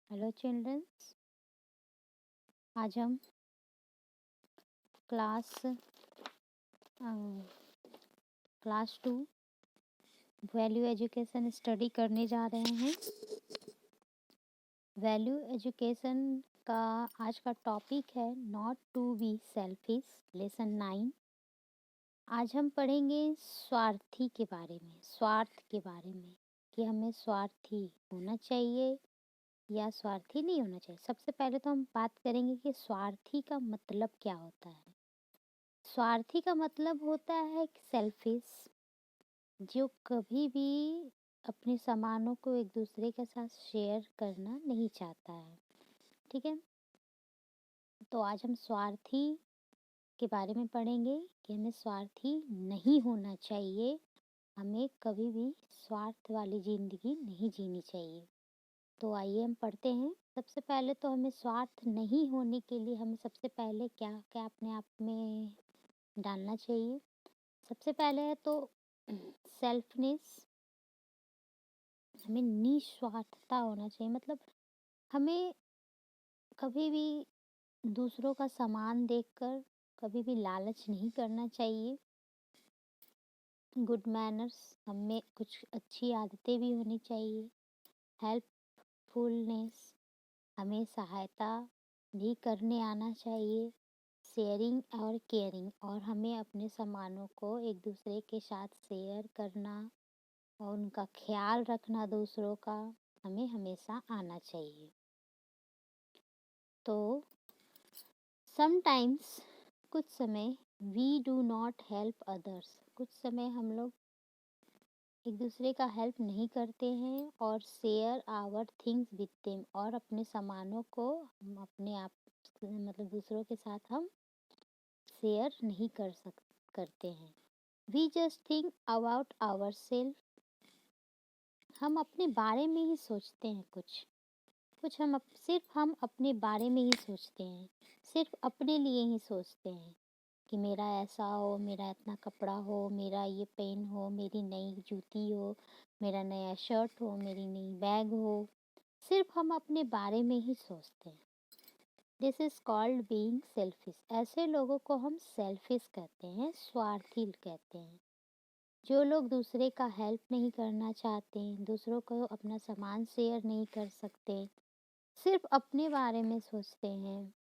Hello childrens. आज हम class class 2 value education study करने जा रहे हैं। वैल्यू एजुकेशन का आज का टॉपिक है not to be selfish, lesson 9। आज हम पढ़ेंगे स्वार्थी के बारे में, स्वार्थ के बारे में कि हमें स्वार्थी होना चाहिए या स्वार्थी नहीं होना चाहिए। सबसे पहले तो हम बात करेंगे कि स्वार्थी का मतलब क्या होता है। स्वार्थी का मतलब होता है सेल्फिश, जो कभी भी अपने सामानों को एक दूसरे के साथ शेयर करना नहीं चाहता है। ठीक है, तो आज हम स्वार्थी के बारे में पढ़ेंगे कि हमें स्वार्थी नहीं होना चाहिए। हमें कभी भी स्वार्थ वाली जिंदगी नहीं जीनी चाहिए। तो आइए हम पढ़ते हैं। सबसे पहले तो हमें स्वार्थ नहीं होने के लिए हमें सबसे पहले क्या क्या अपने आप में डालना चाहिए। सबसे पहले है तो सेल्फनेस, हमें निस्वार्थता होना चाहिए। मतलब हमें कभी भी दूसरों का सामान देखकर कभी भी लालच नहीं करना चाहिए। गुड मैनर्स, हमें कुछ अच्छी आदतें भी होनी चाहिए। हेल्पफुलनेस, हमें सहायता भी करने आना चाहिए। शेयरिंग और केयरिंग, और हमें अपने सामानों को एक दूसरे के साथ शेयर करना और उनका ख्याल रखना दूसरों का हमें हमेशा आना चाहिए। तो समटाइम्स, कुछ समय we do not help others, कुछ समय हम लोग एक दूसरे का हेल्प नहीं करते हैं और share our things with them, और अपने सामानों को हम अपने आप मतलब दूसरों के साथ हम शेयर नहीं करते हैं। We just think about our self, हम अपने बारे में ही सोचते हैं। कुछ कुछ सिर्फ हम अपने बारे में ही सोचते हैं, सिर्फ अपने लिए ही सोचते हैं कि मेरा ऐसा हो, मेरा इतना कपड़ा हो, मेरा ये पेन हो, मेरी नई जूती हो, मेरा नया शर्ट हो, मेरी नई बैग हो। सिर्फ हम अपने बारे में ही सोचते हैं। This is called being selfish. ऐसे लोगों को हम सेल्फिश कहते हैं, स्वार्थी कहते हैं। जो लोग दूसरे का हेल्प नहीं करना चाहते, दूसरों को अपना सामान शेयर नहीं कर सकते, सिर्फ अपने बारे में सोचते हैं,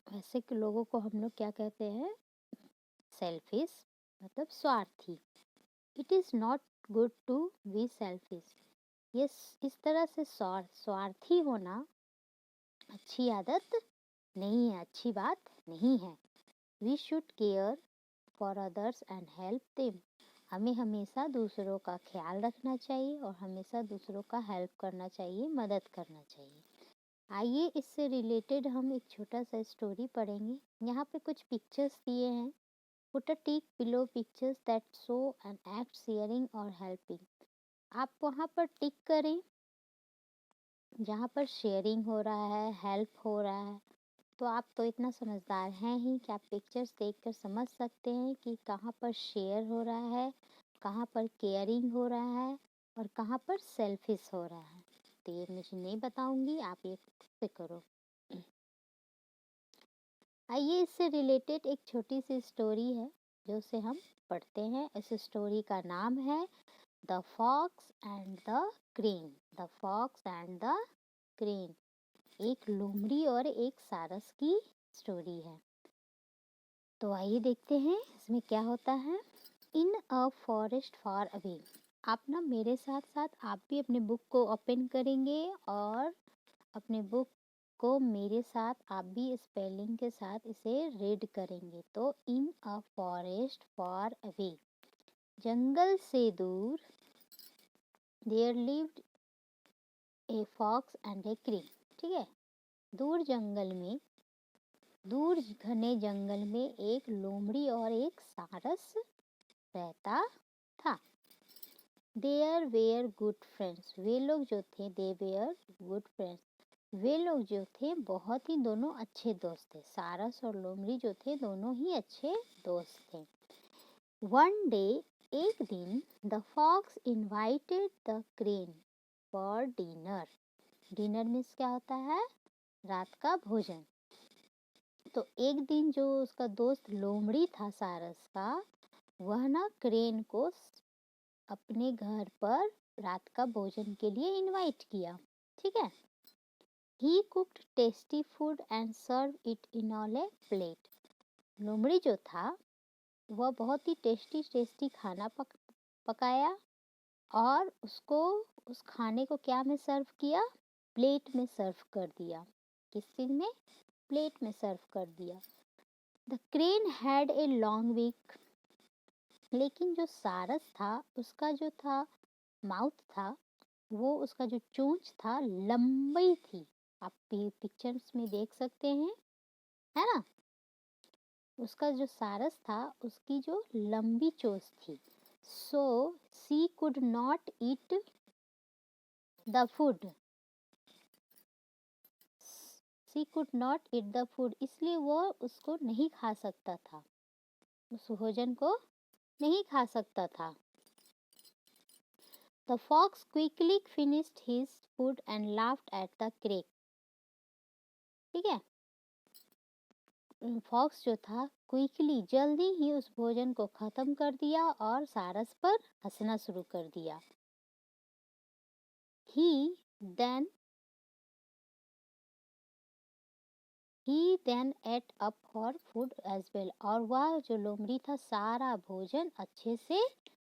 ऐसे के लोगों को हम लोग क्या कहते हैं? सेल्फिश, मतलब स्वार्थी। It is not good to be selfish. ये इस तरह से स्वार्थी होना अच्छी आदत नहीं है, अच्छी बात नहीं है। We should care for others and help them, हमें हमेशा दूसरों का ख्याल रखना चाहिए और हमेशा दूसरों का हेल्प करना चाहिए, मदद करना चाहिए। आइए इससे रिलेटेड हम एक छोटा सा स्टोरी पढ़ेंगे। यहाँ पे कुछ पिक्चर्स दिए हैं। Put a tick below pictures that show an act sharing और हेल्पिंग। आप वहाँ पर टिक करें जहाँ पर शेयरिंग हो रहा है, हेल्प हो रहा है। तो आप तो इतना समझदार हैं ही कि आप पिक्चर्स देखकर समझ सकते हैं कि कहाँ पर शेयर हो रहा है, कहाँ पर केयरिंग हो रहा है और कहाँ पर सेल्फिश हो रहा है। तो ये मुझे नहीं बताऊंगी, आप ये खुद से करो। आइए इससे रिलेटेड एक छोटी सी स्टोरी है जो से हम पढ़ते हैं। इस स्टोरी का नाम है the fox and the crane. The fox and the crane, एक लोमड़ी और एक सारस की स्टोरी है। तो आइए देखते हैं इसमें क्या होता है। इन अ फॉरेस्ट फार अवे, आप ना मेरे साथ साथ आप भी अपने बुक को ओपन करेंगे और अपने बुक को मेरे साथ आप भी स्पेलिंग के साथ इसे रीड करेंगे। तो इन अ फॉरेस्ट फार अवे, जंगल से दूर, there lived a fox and a crane. ठीक है, दूर जंगल में, दूर घने जंगल में एक लोमड़ी और एक सारस रहता था। देयर वेयर गुड फ्रेंड्स, वे लोग जो थे, दे वेयर गुड फ्रेंड्स, वे लोग जो थे बहुत ही दोनों अच्छे दोस्त थे। सारस और लोमड़ी जो थे दोनों ही अच्छे दोस्त थे। वन डे, एक दिन, the fox invited the crane for dinner. Dinner means क्या होता है? रात का भोजन। तो एक दिन जो उसका दोस्त लोमड़ी था सारस का, वह ना क्रेन को अपने घर पर रात का भोजन के लिए इनवाइट किया। ठीक है। He cooked tasty food and served it in on a plate. लोमड़ी जो था वह बहुत ही टेस्टी खाना पकाया और उसको उस खाने को क्या में सर्व किया? प्लेट में सर्व कर दिया। किस चीज में? प्लेट में सर्व कर दिया। The crane had a long beak. लेकिन जो सारस था उसका जो था माउथ था, वो उसका जो चोंच था लंबी थी। आप पिक्चर्स में देख सकते हैं, है ना? उसका जो सारस था उसकी जो लंबी चोंच थी। So she could not eat the food. She could not eat the food, इसलिए वो उसको नहीं खा सकता था, उस भोजन को नहीं खा सकता था। The fox quickly finished his food and laughed at the crane. ठीक है। फॉक्स जो था क्विकली जल्दी ही उस भोजन को खत्म कर दिया और सारस पर हंसना शुरू कर दिया। He then ate up for food as well. और वह जो लोमड़ी था सारा भोजन अच्छे से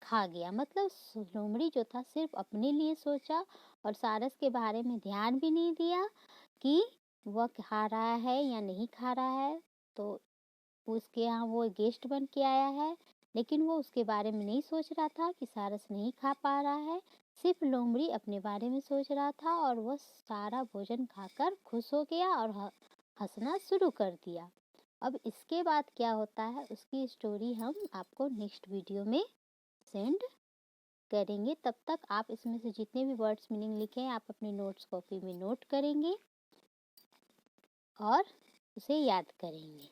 खा गया। मतलब लोमड़ी जो था सिर्फ अपने लिए सोचा और सारस के बारे में ध्यान भी नहीं दिया कि वह खा रहा है या नहीं खा रहा है। तो उसके यहाँ वो गेस्ट बन के आया है, लेकिन वो उसके बारे में नहीं सोच रहा था कि सारस नहीं खा पा रहा है। सिर्फ लोमड़ी अपने बारे में सोच रहा था और वो सारा भोजन खाकर खुश हो गया और हंसना शुरू कर दिया। अब इसके बाद क्या होता है उसकी स्टोरी हम आपको नेक्स्ट वीडियो में सेंड करेंगे। तब तक आप इसमें से जितने भी वर्ड्स मीनिंग लिखे हैं आप अपनी नोट्स कॉपी में नोट करेंगे और उसे याद करेंगे।